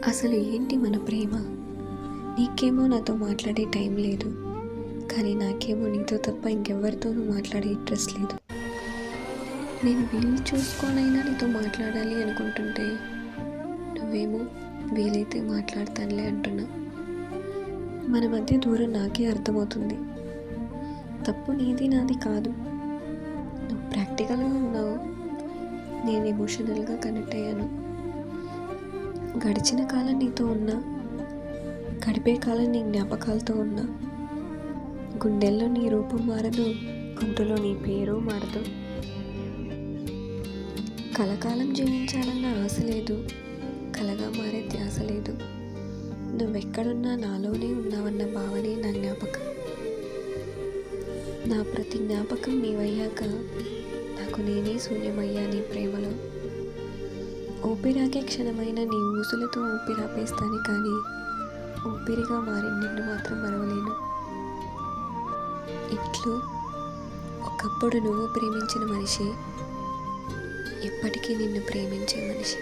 అసలు ఏంటి మన ప్రేమ? నీకేమో నాతో మాట్లాడే టైం లేదు, కానీ నాకేమో నీతో తప్ప ఇంకెవ్వరితోనూ మాట్లాడే ఇంట్రెస్ట్ లేదు. నేను వీలు చూసుకోనైనా నీతో మాట్లాడాలి అనుకుంటుంటే నువ్వేమో వీలైతే మాట్లాడతానులే అంటున్నా. మన మధ్య దూరం నాకే అర్థమవుతుంది. తప్పు నీది నాది కాదు. నువ్వు ప్రాక్టికల్గా ఉన్నావు, నేను ఎమోషనల్గా కనెక్ట్ అయ్యాను. గడిచిన కాలం నీతో ఉన్నా, గడిపే కాలం నీ జ్ఞాపకాలతో ఉన్నా. గుండెల్లో నీ రూపం మారదు, గొంతులో నీ పేరు మారదు. కలకాలం జీవించాలన్న ఆశ లేదు, కలగా మారే ధ్యాస లేదు. నువ్వెక్కడున్నా నాలోనే ఉన్నావన్న భావనే నా జ్ఞాపకం. నా ప్రతి జ్ఞాపకం నీవయ్యాక నాకు నేనే శూన్యమయ్యా నీ ప్రేమలో. ఊపిరాకే క్షణమైన నీ ఊసులతో ఊపిరాపేస్తాను, కానీ ఊపిరిగా మారి నిన్ను మాత్రం మరవలేను. ఇట్లు ఒకప్పుడు నువ్వు ప్రేమించిన మనిషి, ఎప్పటికీ నిన్ను ప్రేమించే మనిషి.